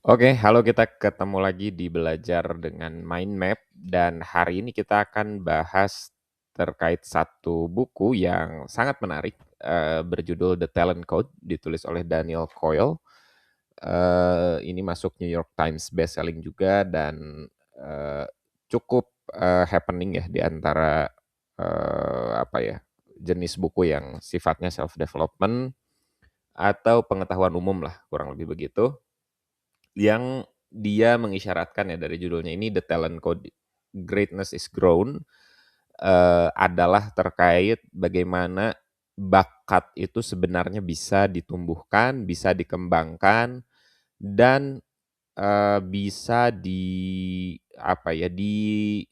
Oke, halo, kita ketemu lagi di Belajar dengan Mind Map dan hari ini kita akan bahas terkait satu buku yang sangat menarik, berjudul The Talent Code, ditulis oleh Daniel Coyle. Ini masuk New York Times bestselling juga dan, cukup, happening ya di antara, apa ya, jenis buku yang sifatnya self development atau pengetahuan umum lah, kurang lebih begitu. Yang dia mengisyaratkan ya dari judulnya ini The Talent Code, Greatness is Grown, adalah terkait bagaimana bakat itu sebenarnya bisa ditumbuhkan, bisa dikembangkan, dan, bisa apa ya, diolah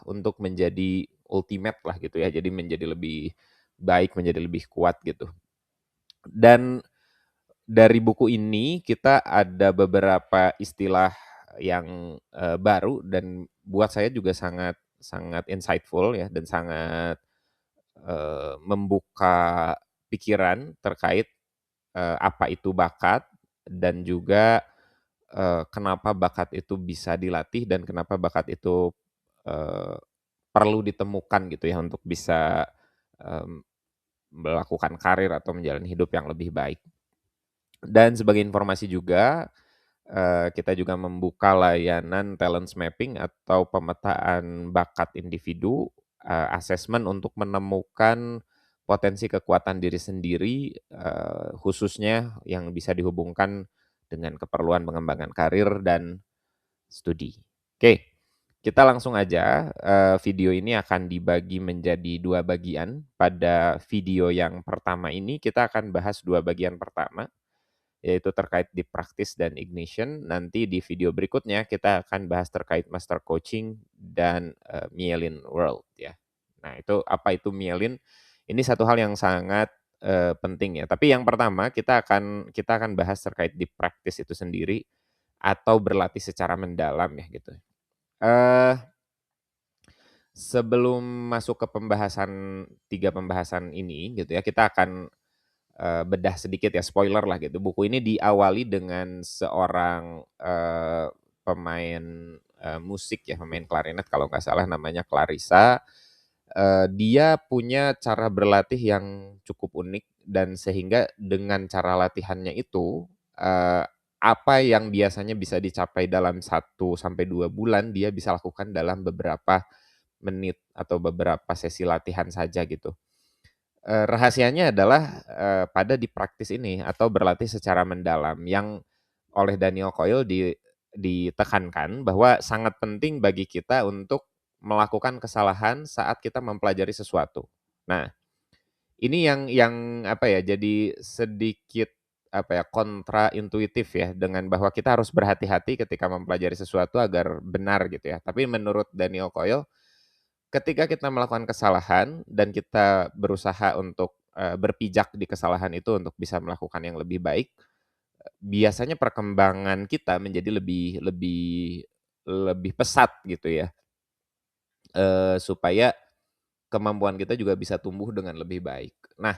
untuk menjadi ultimate lah gitu ya, jadi menjadi lebih baik, menjadi lebih kuat gitu. Dan dari buku ini kita ada beberapa istilah yang, baru dan buat saya juga sangat sangat insightful ya dan sangat, membuka pikiran terkait, apa itu bakat dan juga, kenapa bakat itu bisa dilatih dan kenapa bakat itu, eee, perlu ditemukan gitu ya untuk bisa, mmm, melakukan karir atau menjalani hidup yang lebih baik. Dan sebagai informasi juga, kita juga membuka layanan talents mapping atau pemetaan bakat individu, asesmen untuk menemukan potensi kekuatan diri sendiri, khususnya yang bisa dihubungkan dengan keperluan pengembangan karir dan studi. Oke, kita langsung aja, video ini akan dibagi menjadi 2 bagian. Pada video yang pertama ini kita akan bahas 2 bagian pertama, yaitu terkait deep practice dan ignition. Nanti di video berikutnya kita akan bahas terkait master coaching dan, myelin world ya. Nah, itu apa itu myelin? Ini satu hal yang sangat, penting ya. Tapi yang pertama kita akan bahas terkait deep practice itu sendiri atau berlatih secara mendalam ya gitu. Eee, Sebelum masuk ke pembahasan 3 pembahasan ini gitu ya, kita akan bedah sedikit ya, spoiler lah gitu. Buku ini diawali dengan seorang, pemain, musik ya, pemain klarinet kalau nggak salah namanya Clarissa. Dia punya cara berlatih yang cukup unik dan sehingga dengan cara latihannya itu, apa yang biasanya bisa dicapai dalam 1 sampai 2 bulan, dia bisa lakukan dalam beberapa menit atau beberapa sesi latihan saja gitu. Rahasianya adalah, pada di praktis ini atau berlatih secara mendalam yang oleh Daniel Coyle ditekankan bahwa sangat penting bagi kita untuk melakukan kesalahan saat kita mempelajari sesuatu. Nah, ini yang apa ya, jadi sedikit apa ya, kontra intuitif ya dengan bahwa kita harus berhati-hati ketika mempelajari sesuatu agar benar gitu ya. Tapi menurut Daniel Coyle, ketika kita melakukan kesalahan dan kita berusaha untuk, berpijak di kesalahan itu untuk bisa melakukan yang lebih baik, biasanya perkembangan kita menjadi lebih lebih lebih pesat gitu ya, supaya kemampuan kita juga bisa tumbuh dengan lebih baik. Nah,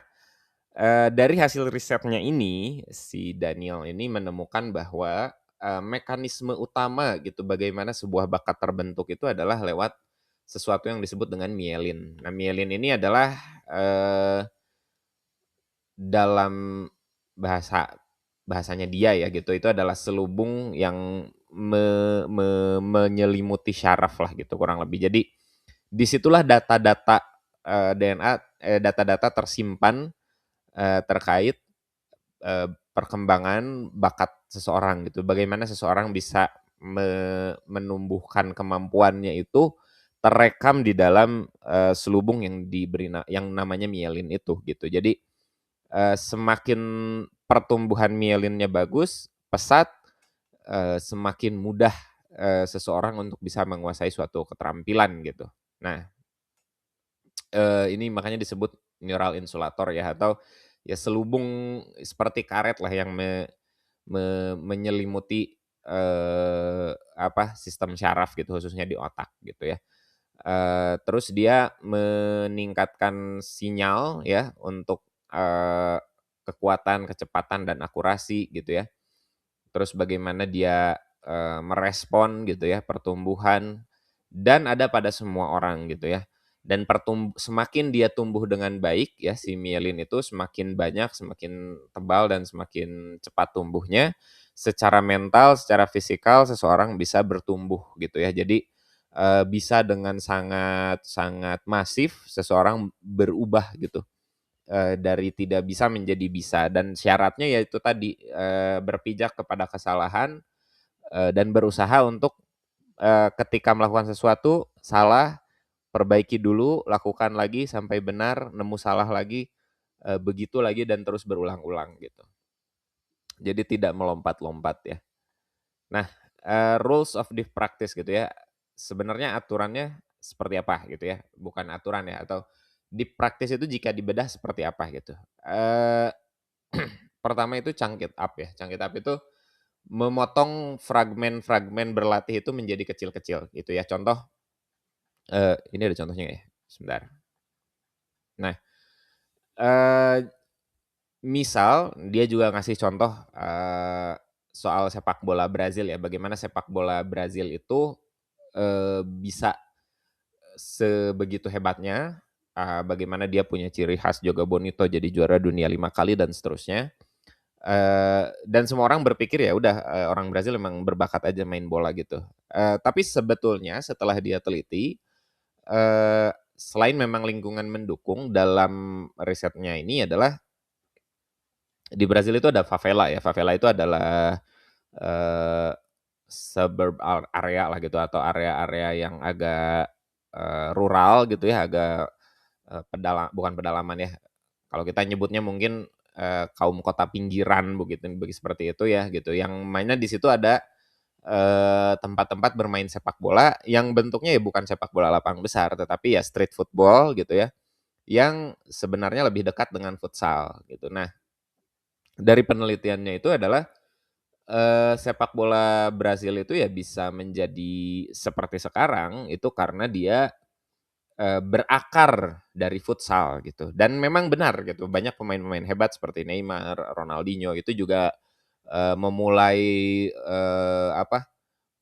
dari hasil risetnya ini, si Daniel ini menemukan bahwa, mekanisme utama gitu bagaimana sebuah bakat terbentuk itu adalah lewat sesuatu yang disebut dengan myelin. Nah, myelin ini adalah, dalam bahasanya dia ya gitu, itu adalah selubung yang menyelimuti syaraf lah gitu kurang lebih. Jadi, disitulah data-data, DNA data-data tersimpan, terkait perkembangan bakat seseorang gitu, bagaimana seseorang bisa menumbuhkan kemampuannya itu terekam di dalam, selubung yang yang namanya myelin itu gitu. Jadi, semakin pertumbuhan myelinnya bagus, pesat, semakin mudah, seseorang untuk bisa menguasai suatu keterampilan gitu. Nah, ini makanya disebut neural insulator ya atau ya selubung seperti karet lah yang menyelimuti, sistem syaraf gitu khususnya di otak gitu ya. Terus dia meningkatkan sinyal ya untuk, kekuatan, kecepatan, dan akurasi gitu ya. terus bagaimana dia, merespon gitu ya pertumbuhan, dan ada pada semua orang gitu ya. Dan semakin dia tumbuh dengan baik ya si mielin itu semakin banyak, semakin tebal dan semakin cepat tumbuhnya, secara mental, secara fisikal seseorang bisa bertumbuh gitu ya. Jadi, bisa dengan sangat sangat masif seseorang berubah gitu, dari tidak bisa menjadi bisa dan syaratnya yaitu tadi, berpijak kepada kesalahan, dan berusaha untuk, ketika melakukan sesuatu salah, perbaiki dulu, lakukan lagi sampai benar, nemu salah lagi, begitu lagi dan terus berulang-ulang gitu. Jadi tidak melompat-lompat ya. Nah, rules of deep practice gitu ya, sebenarnya aturannya seperti apa gitu ya, bukan aturan ya, atau deep practice itu jika dibedah seperti apa gitu. Eee, pertama itu chunk it up ya, chunk it up itu memotong fragmen-fragmen berlatih itu menjadi kecil-kecil gitu ya. Contoh, ini ada contohnya nggak ya? Sebentar. Nah, eee, misal dia juga ngasih contoh, soal sepak bola Brazil ya, bagaimana sepak bola Brazil itu, bisa sebegitu hebatnya, bagaimana dia punya ciri khas Joga Bonito jadi juara dunia 5 kali dan seterusnya. Dan semua orang berpikir ya udah, orang Brazil memang berbakat aja main bola gitu. Tapi sebetulnya setelah dia teliti, selain memang lingkungan mendukung, dalam risetnya ini adalah di Brazil itu ada favela ya, favela itu adalah, eee, suburb area lah gitu atau area-area yang agak, rural gitu ya, agak, bukan pedalaman ya, kalau kita nyebutnya mungkin, kaum kota pinggiran begitu seperti itu ya gitu, yang mainnya di situ ada, tempat-tempat bermain sepak bola yang bentuknya ya bukan sepak bola lapangan besar, tetapi ya street football gitu ya, yang sebenarnya lebih dekat dengan futsal gitu. Nah, dari penelitiannya itu adalah, sepak bola Brazil itu ya bisa menjadi seperti sekarang itu karena dia, berakar dari futsal gitu dan memang benar gitu banyak pemain-pemain hebat seperti Neymar, Ronaldinho itu juga, memulai, apa,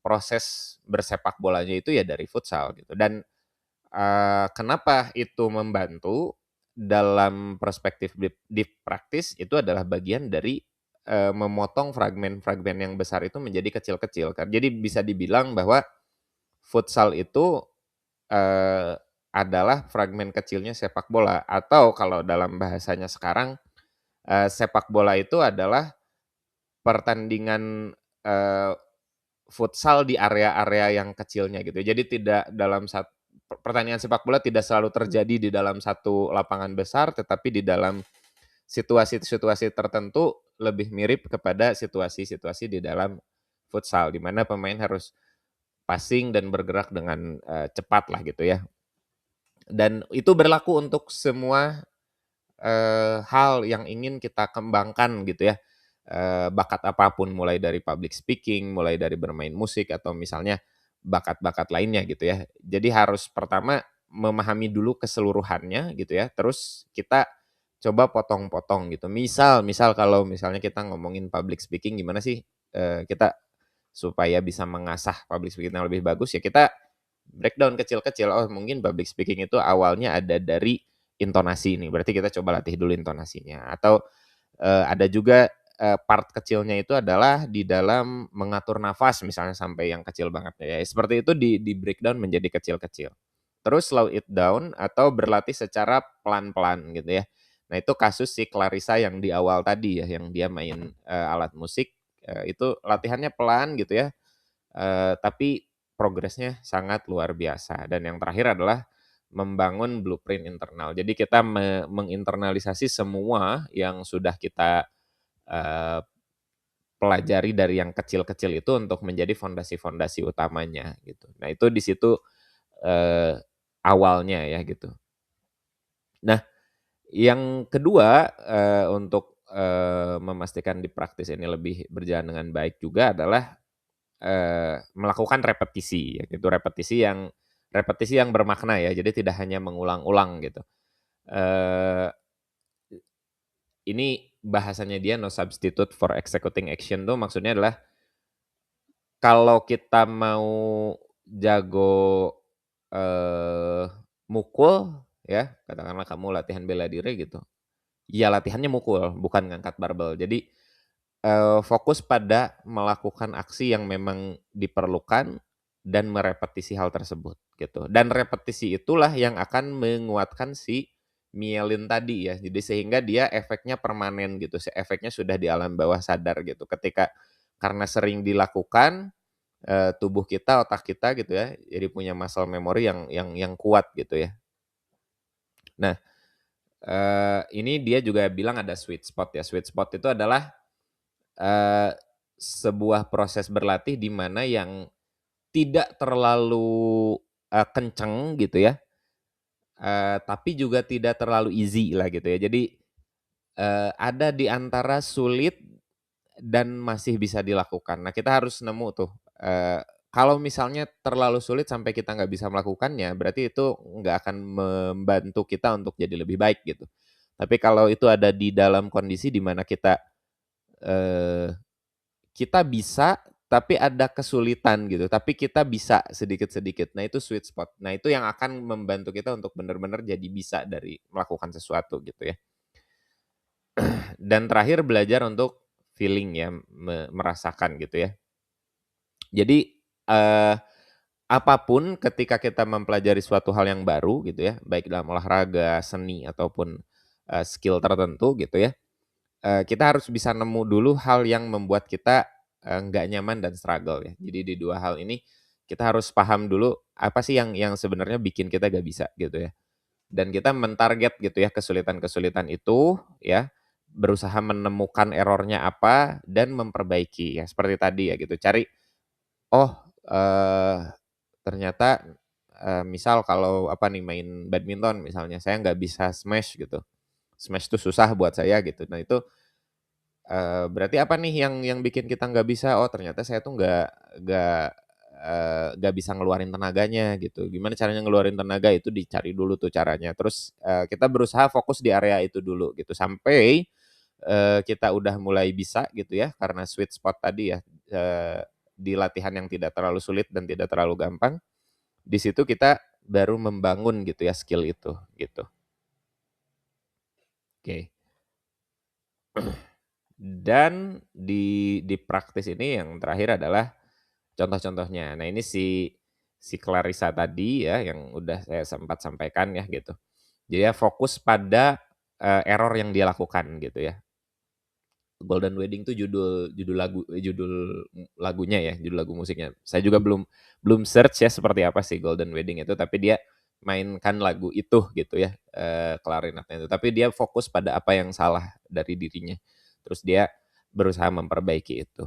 proses bersepak bolanya itu ya dari futsal gitu dan, kenapa itu membantu dalam perspektif deep practice itu adalah bagian dari, memotong fragmen-fragmen yang besar itu menjadi kecil-kecil kan. Jadi bisa dibilang bahwa futsal itu, adalah fragmen kecilnya sepak bola atau kalau dalam bahasanya sekarang, sepak bola itu adalah pertandingan, futsal di area-area yang kecilnya gitu. Jadi tidak dalam pertandingan sepak bola tidak selalu terjadi di dalam satu lapangan besar, tetapi di dalam situasi-situasi tertentu lebih mirip kepada situasi-situasi di dalam futsal, di mana pemain harus passing dan bergerak dengan, cepat lah gitu ya. Dan itu berlaku untuk semua, hal yang ingin kita kembangkan gitu ya, bakat apapun mulai dari public speaking, mulai dari bermain musik atau misalnya bakat-bakat lainnya gitu ya. Jadi harus pertama memahami dulu keseluruhannya gitu ya, terus kita coba potong-potong gitu. Misal misal kalau misalnya kita ngomongin public speaking gimana sih, kita supaya bisa mengasah public speaking yang lebih bagus ya kita breakdown kecil-kecil, oh mungkin public speaking itu awalnya ada dari intonasi nih, berarti kita coba latih dulu intonasinya. Atau, ada juga, part kecilnya itu adalah di dalam mengatur nafas misalnya sampai yang kecil banget ya, seperti itu di-breakdown menjadi kecil-kecil. Terus slow it down atau berlatih secara pelan-pelan gitu ya. Nah itu kasus si Clarissa yang di awal tadi ya, yang dia main, alat musik, itu latihannya pelan gitu ya, tapi progresnya sangat luar biasa dan yang terakhir adalah membangun blueprint internal. Jadi kita menginternalisasi semua yang sudah kita, eee, pelajari dari yang kecil-kecil itu untuk menjadi fondasi-fondasi utamanya gitu. Nah itu di situ, eee, awalnya ya gitu. Nah yang kedua, untuk, memastikan di praktis ini lebih berjalan dengan baik juga adalah melakukan repetisi ya gitu, repetisi yang bermakna ya, jadi tidak hanya mengulang-ulang gitu. Eee, ini bahasanya dia no substitute for executing action tuh maksudnya adalah kalau kita mau jago, eee, mukul ya, katakanlah kamu latihan bela diri gitu, ya latihannya mukul, bukan ngangkat barbel. Jadi, fokus pada melakukan aksi yang memang diperlukan dan merepetisi hal tersebut gitu. Dan repetisi itulah yang akan menguatkan si myelin tadi ya. Jadi sehingga dia efeknya permanen gitu, efeknya sudah di alam bawah sadar gitu. Karena sering dilakukan, tubuh kita, otak kita gitu ya, jadi punya muscle memory yang kuat gitu ya. Nah, ini dia juga bilang ada sweet spot ya. Sweet spot itu adalah, eee, sebuah proses berlatih di mana yang tidak terlalu, kenceng gitu ya, tapi juga tidak terlalu easy lah gitu ya. Jadi, ada di antara sulit dan masih bisa dilakukan. Nah, kita harus nemu tuh, kalau misalnya terlalu sulit sampai kita nggak bisa melakukannya, berarti itu nggak akan membantu kita untuk jadi lebih baik gitu. Tapi kalau itu ada di dalam kondisi di mana eee, kita bisa, tapi ada kesulitan gitu, tapi kita bisa sedikit-sedikit. Nah, itu sweet spot. Nah, itu yang akan membantu kita untuk benar-benar jadi bisa dari melakukan sesuatu gitu ya. Dan terakhir belajar untuk feeling ya, merasakan gitu ya. Jadi, eee, apa ketika kita mempelajari suatu hal yang baru gitu ya, baik dalam olahraga, seni, ataupun, skill tertentu gitu ya, kita harus bisa nemu dulu hal yang membuat kita, nggak nyaman dan struggle ya. Jadi di 2 hal ini kita harus paham dulu apa sih yang sebenarnya bikin kita nggak bisa gitu ya. Dan kita mentarget gitu ya kesulitan-kesulitan itu ya, berusaha menemukan error-nya apa dan memperbaiki ya, seperti tadi ya gitu. Oh, ternyata, misal kalau apa nih, main badminton misalnya, saya nggak bisa smash gitu. Smash itu susah buat saya gitu. Nah itu, berarti apa nih yang bikin kita nggak bisa? Oh ternyata saya tuh nggak bisa ngeluarin tenaganya gitu. Gimana caranya ngeluarin tenaga? Itu dicari dulu tuh caranya. Terus, kita berusaha fokus di area itu dulu gitu, sampai, kita udah mulai bisa gitu ya, karena sweet spot tadi ya, di latihan yang tidak terlalu sulit dan tidak terlalu gampang, di situ kita baru membangun gitu ya skill itu, gitu. Oke. Dan di praktis ini yang terakhir adalah contoh-contohnya. Nah ini si Clarissa tadi ya yang udah saya sempat sampaikan ya gitu. Jadi ya fokus pada, error yang dia lakukan gitu ya. Golden Wedding tuh judul lagunya ya, judul lagu musiknya. Saya juga belum belum search ya seperti apa sih Golden Wedding itu, tapi dia mainkan lagu itu gitu ya, klarinetnya itu. Tapi dia fokus pada apa yang salah dari dirinya. Terus dia berusaha memperbaiki itu.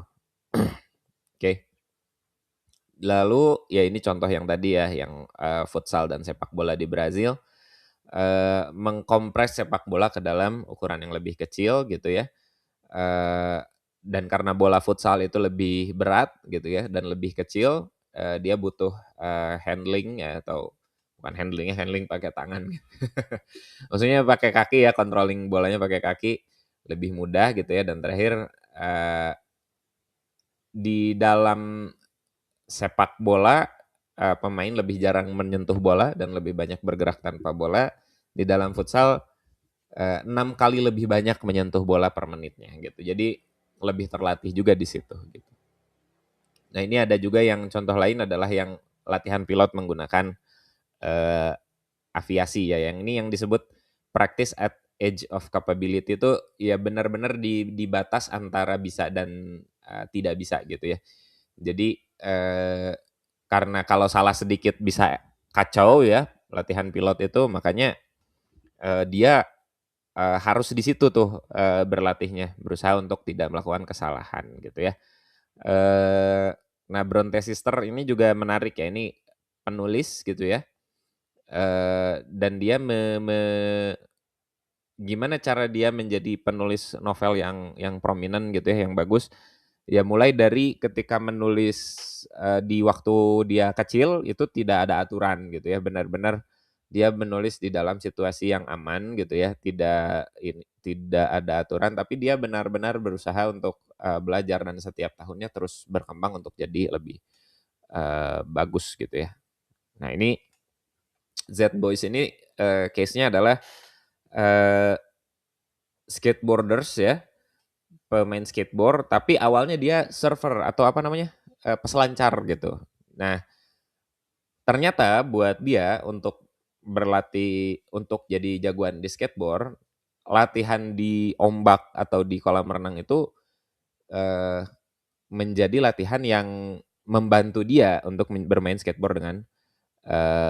Oke. Lalu ya ini contoh yang tadi ya, yang, futsal dan sepak bola di Brazil, mengkompres sepak bola ke dalam ukuran yang lebih kecil gitu ya. Eee, dan karena bola futsal itu lebih berat gitu ya dan lebih kecil, dia butuh, handling ya atau bukan handling pakai tangan. Maksudnya pakai kaki ya, controlling bolanya pakai kaki lebih mudah gitu ya dan terakhir, di dalam sepak bola, pemain lebih jarang menyentuh bola dan lebih banyak bergerak tanpa bola. Di dalam futsal 6 kali lebih banyak menyentuh bola per menitnya gitu. Jadi lebih terlatih juga di situ gitu. Nah ini ada juga yang contoh lain adalah yang latihan pilot menggunakan, eee, aviasi ya, yang ini yang disebut practice at edge of capability itu ya benar-benar di batas antara bisa dan, tidak bisa gitu ya. Jadi, karena kalau salah sedikit bisa kacau ya latihan pilot itu makanya, dia harus di situ tuh, berlatihnya, berusaha untuk tidak melakukan kesalahan gitu ya. Eee, nah Bronte Sister ini juga menarik ya, ini penulis gitu ya, dan dia gimana cara dia menjadi penulis novel yang prominent gitu ya, yang bagus, ya mulai dari ketika menulis, di waktu dia kecil itu tidak ada aturan gitu ya, benar-benar Dia menulis di dalam situasi yang aman gitu ya, tidak ada aturan, tapi dia benar-benar berusaha untuk, belajar dan setiap tahunnya terus berkembang untuk jadi lebih, bagus gitu ya. Nah ini Z-Boys ini, case-nya adalah, eee, skateboarders ya, pemain skateboard, tapi awalnya dia surfer atau apa namanya, peselancar gitu. Nah, ternyata buat dia untuk berlatih untuk jadi jagoan di skateboard, latihan di ombak atau di kolam renang itu, eee, menjadi latihan yang membantu dia untuk bermain skateboard dengan,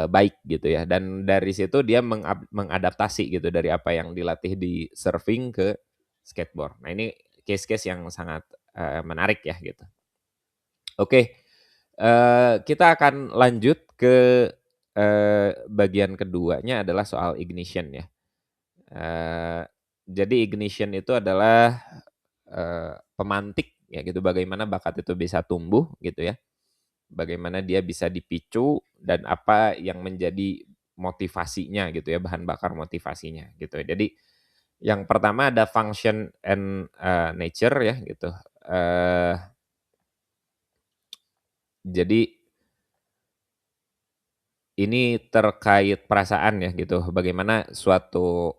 baik gitu ya. Dan dari situ dia mengadaptasi gitu dari apa yang dilatih di surfing ke skateboard. Nah ini case-case yang sangat, menarik ya gitu. Oke, kita akan lanjut ke, bagian keduanya adalah soal ignition ya. Eee, jadi ignition itu adalah, pemantik ya gitu, bagaimana bakat itu bisa tumbuh gitu ya, bagaimana dia bisa dipicu dan apa yang menjadi motivasinya gitu ya, bahan bakar motivasinya gitu. Jadi yang pertama ada function and, nature ya gitu, eee, jadi ini terkait perasaan ya gitu, bagaimana suatu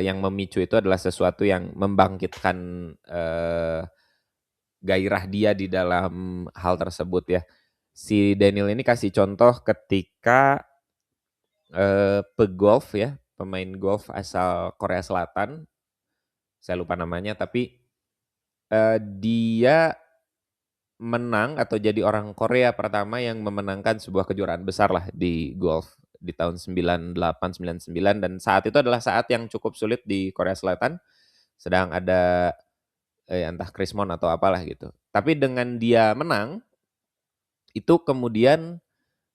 yang memicu itu adalah sesuatu yang membangkitkan, gairah dia di dalam hal tersebut ya. Si Daniel ini kasih contoh ketika, pegolf ya, pemain golf asal Korea Selatan, saya lupa namanya, tapi, dia menang atau jadi orang Korea pertama yang memenangkan sebuah kejuaraan besar lah di golf di tahun 98, 99 dan saat itu adalah saat yang cukup sulit di Korea Selatan, sedang ada, entah krismon atau apalah gitu. Tapi dengan dia menang, itu kemudian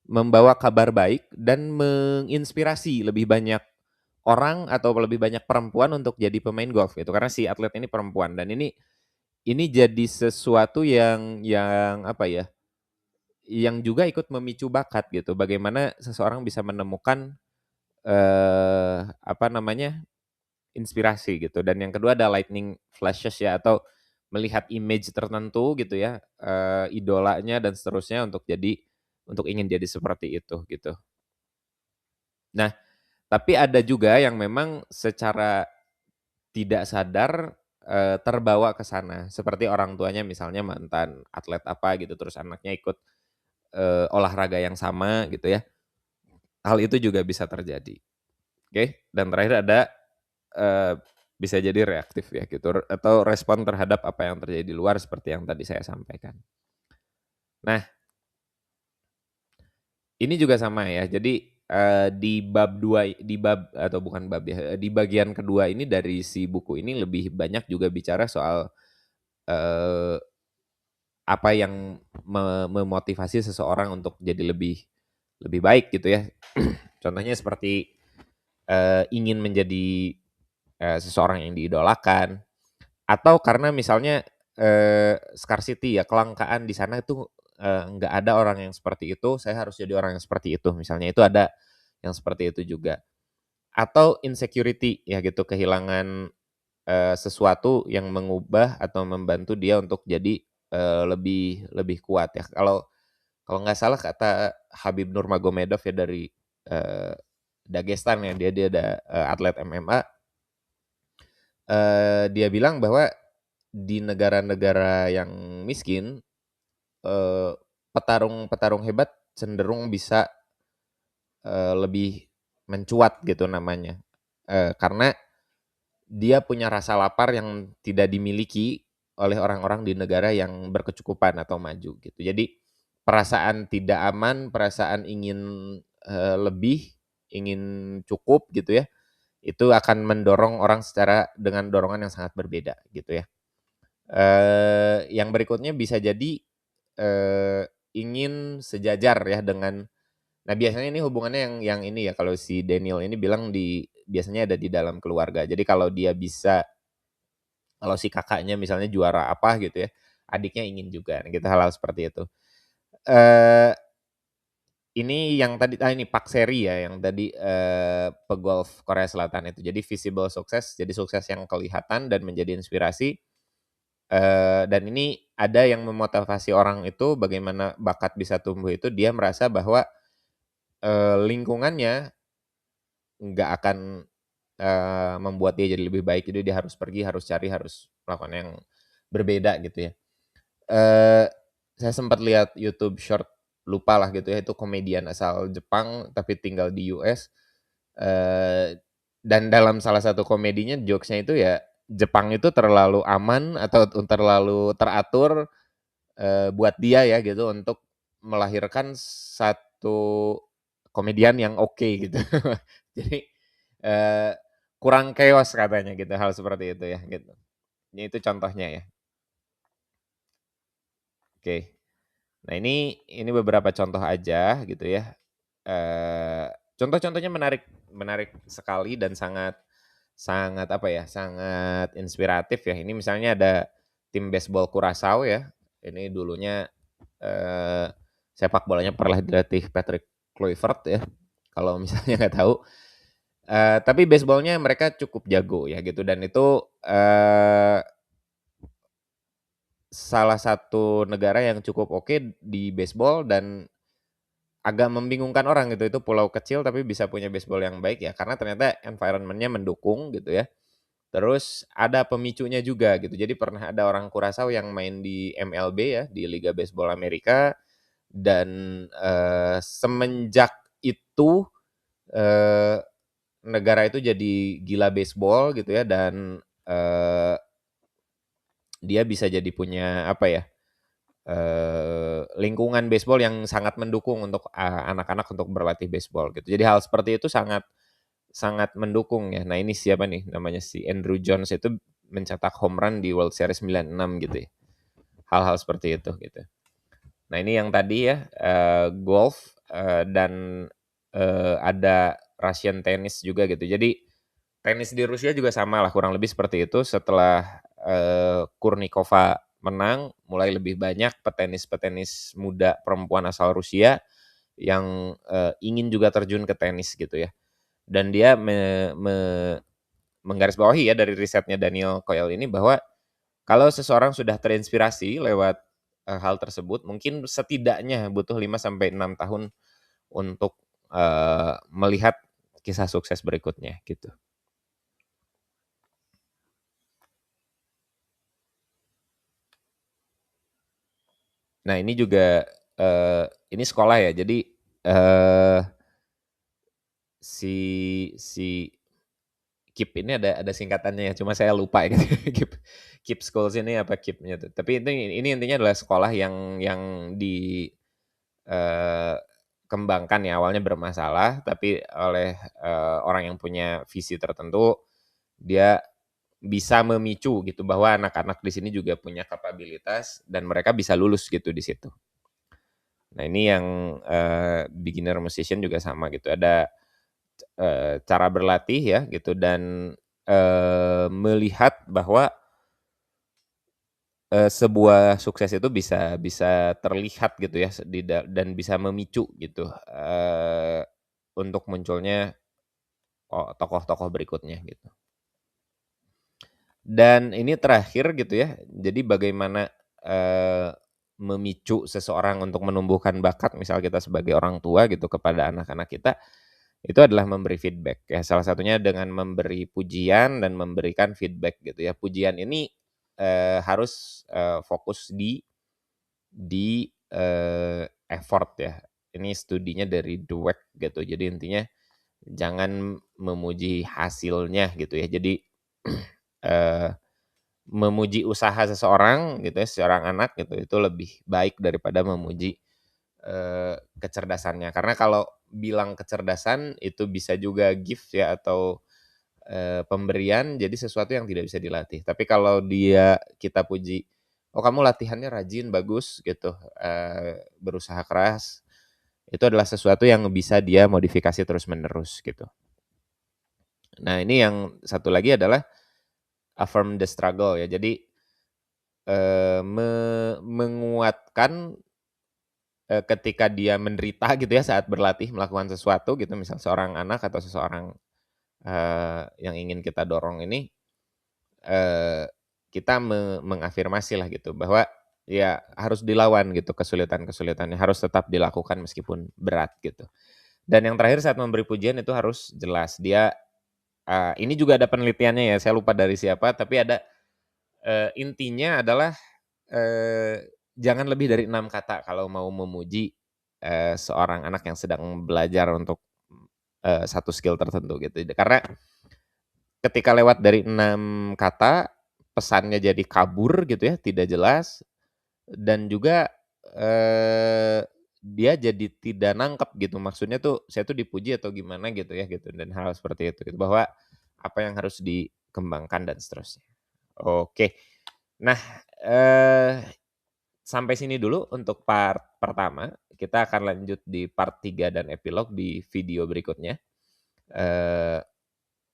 membawa kabar baik dan menginspirasi lebih banyak orang atau lebih banyak perempuan untuk jadi pemain golf gitu, karena si atlet ini perempuan dan ini jadi sesuatu yang apa ya, yang juga ikut memicu bakat gitu, bagaimana seseorang bisa menemukan, apa namanya, inspirasi gitu. Dan yang kedua ada lightning flashes ya, atau melihat image tertentu gitu ya, idolanya dan seterusnya untuk ingin jadi seperti itu gitu. Nah, tapi ada juga yang memang secara tidak sadar, terbawa ke sana, seperti orang tuanya misalnya mantan atlet apa gitu, terus anaknya ikut, olahraga yang sama gitu ya. Hal itu juga bisa terjadi, oke. Dan terakhir ada, eee, bisa jadi reaktif ya gitu, atau respon terhadap apa yang terjadi di luar seperti yang tadi saya sampaikan. Nah, ini juga sama ya, jadi, di bab 2 di bab atau bukan bab ya, di bagian kedua ini dari si buku ini lebih banyak juga bicara soal, eee, apa yang memotivasi seseorang untuk jadi lebih lebih baik gitu ya. Contohnya seperti, ingin menjadi, seseorang yang diidolakan, atau karena misalnya, scarcity ya, kelangkaan di sana itu, nggak ada orang yang seperti itu, saya harus jadi orang yang seperti itu, misalnya itu ada yang seperti itu juga. Atau insecurity ya gitu, kehilangan, sesuatu yang mengubah atau membantu dia untuk jadi, lebih lebih kuat ya. Kalau kalau nggak salah kata Habib Nurmagomedov ya dari, eee, Dagestan ya, dia dia atlet MMA. Dia bilang bahwa di negara-negara yang miskin, petarung-petarung hebat cenderung bisa, lebih mencuat gitu namanya, karena dia punya rasa lapar yang tidak dimiliki oleh orang-orang di negara yang berkecukupan atau maju gitu. Jadi perasaan tidak aman, perasaan ingin, lebih, ingin cukup gitu ya, itu akan mendorong orang dengan dorongan yang sangat berbeda gitu ya. Yang berikutnya bisa jadi, eee, ingin sejajar ya dengan, nah biasanya ini hubungannya yang ini ya, kalau si Daniel ini bilang biasanya ada di dalam keluarga. Jadi kalau si kakaknya misalnya juara apa gitu ya, adiknya ingin juga, nah gitu hal-hal seperti itu. Eee, Ini yang tadi ini Park Seri ya, yang tadi, pegolf Korea Selatan itu. Jadi visible sukses, jadi sukses yang kelihatan dan menjadi inspirasi, dan ini ada yang memotivasi orang itu bagaimana bakat bisa tumbuh itu dia merasa bahwa, lingkungannya nggak akan, membuat dia jadi lebih baik. Jadi dia harus pergi, harus cari, harus melakukan yang berbeda gitu ya. Eee, saya sempat lihat YouTube Short, lupalah gitu ya, itu komedian asal Jepang tapi tinggal di US, dan dalam salah satu komedinya jokes-nya itu ya, Jepang itu terlalu aman atau terlalu teratur, buat dia ya gitu untuk melahirkan satu komedian yang oke gitu. Jadi, eee, kurang chaos katanya gitu, hal seperti itu ya gitu. Ini itu contohnya ya, oke. Nah ini beberapa contoh aja gitu ya, contoh-contohnya menarik menarik sekali dan sangat sangat apa ya, sangat inspiratif ya. Ini misalnya ada tim baseball Curaçao ya, ini dulunya, eee, sepak bolanya pernah dilatih Patrick Kluivert ya, kalau misalnya nggak tahu. Tapi baseball-nya mereka cukup jago ya gitu dan itu, salah satu negara yang cukup oke di baseball dan agak membingungkan orang gitu, itu pulau kecil tapi bisa punya baseball yang baik ya, karena ternyata environment-nya mendukung gitu ya. Terus ada pemicunya juga gitu, jadi pernah ada orang Curaçao yang main di MLB ya, di Liga Baseball Amerika dan, semenjak itu, eee, negara itu jadi gila baseball gitu ya dan, dia bisa jadi punya apa ya, lingkungan baseball yang sangat mendukung untuk, anak-anak untuk berlatih baseball gitu. Jadi hal seperti itu sangat sangat mendukung ya. Nah ini siapa nih, namanya si Andrew Jones itu mencetak home run di World Series 96 gitu ya. Hal-hal seperti itu gitu. Nah ini yang tadi ya, golf, dan, ada Russian tennis juga gitu. Jadi tenis di Rusia juga sama lah kurang lebih seperti itu. Setelah, Kurnikova menang, mulai lebih banyak petenis-petenis muda perempuan asal Rusia yang, ingin juga terjun ke tenis gitu ya. Dan dia menggarisbawahi ya dari risetnya Daniel Coyle ini bahwa kalau seseorang sudah terinspirasi lewat, hal tersebut mungkin setidaknya butuh 5 sampai 6 tahun untuk, melihat kisah sukses berikutnya gitu. Nah ini juga, ini sekolah ya jadi, eee, si KIP ini ada singkatannya ya, cuma saya lupa gitu KIP KIP Schools ini apa KIP-nya tuh. Tapi ini intinya adalah sekolah yang di kembangkan ya, awalnya bermasalah, tapi oleh, orang yang punya visi tertentu, dia bisa memicu gitu, bahwa anak-anak di sini juga punya kapabilitas dan mereka bisa lulus gitu di situ. Nah ini yang, beginner musician juga sama gitu, ada, cara berlatih ya gitu dan, melihat bahwa, sebuah sukses itu bisa bisa terlihat gitu ya dan bisa memicu gitu, untuk munculnya tokoh-tokoh berikutnya gitu. Dan ini terakhir gitu ya, jadi bagaimana, memicu seseorang untuk menumbuhkan bakat, misal kita sebagai orang tua gitu kepada anak-anak kita, itu adalah memberi feedback ya, salah satunya dengan memberi pujian dan memberikan feedback gitu ya. Pujian ini, harus, fokus di effort ya. Ini studinya dari Dweck gitu, jadi intinya jangan memuji hasilnya gitu ya. Jadi, eee, memuji usaha seseorang gitu ya, seorang anak gitu, itu lebih baik daripada memuji, kecerdasannya. Karena kalau bilang kecerdasan itu bisa juga gift ya atau, pemberian jadi sesuatu yang tidak bisa dilatih. Tapi kalau kita puji, "Oh kamu latihannya rajin, bagus," gitu, berusaha keras, itu adalah sesuatu yang bisa dia modifikasi terus-menerus gitu. Nah ini yang satu lagi adalah affirm the struggle ya. Jadi, menguatkan, ketika dia menderita gitu ya saat berlatih melakukan sesuatu gitu, misal seorang anak atau seseorang, yang ingin kita dorong ini, eee, kita mengafirmasi lah gitu bahwa ya harus dilawan gitu kesulitan-kesulitannya, harus tetap dilakukan meskipun berat gitu. Dan yang terakhir saat memberi pujian itu harus jelas, dia, ini juga ada penelitiannya ya, saya lupa dari siapa, tapi ada, intinya adalah, jangan lebih dari 6 kata kalau mau memuji, seorang anak yang sedang belajar untuk, satu skill tertentu gitu. Karena ketika lewat dari 6 kata, pesannya jadi kabur gitu ya, tidak jelas, dan juga, dia jadi tidak nangkep gitu, maksudnya tuh saya tuh dipuji atau gimana gitu ya gitu, dan hal seperti itu gitu, bahwa apa yang harus dikembangkan dan seterusnya. Oke. Nah, sampai sini dulu untuk part pertama, kita akan lanjut di part 3 dan epilog di video berikutnya. Eee,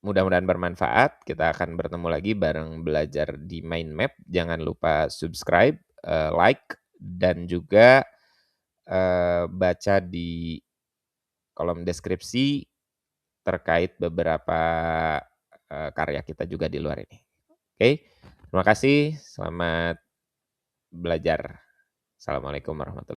Mudah-mudahan bermanfaat, kita akan bertemu lagi bareng belajar di Mind Map. Jangan lupa subscribe, like, dan juga, baca di kolom deskripsi terkait beberapa, karya kita juga di luar ini. Oke, terima kasih, selamat belajar. Assalamualaikum warahmatullahi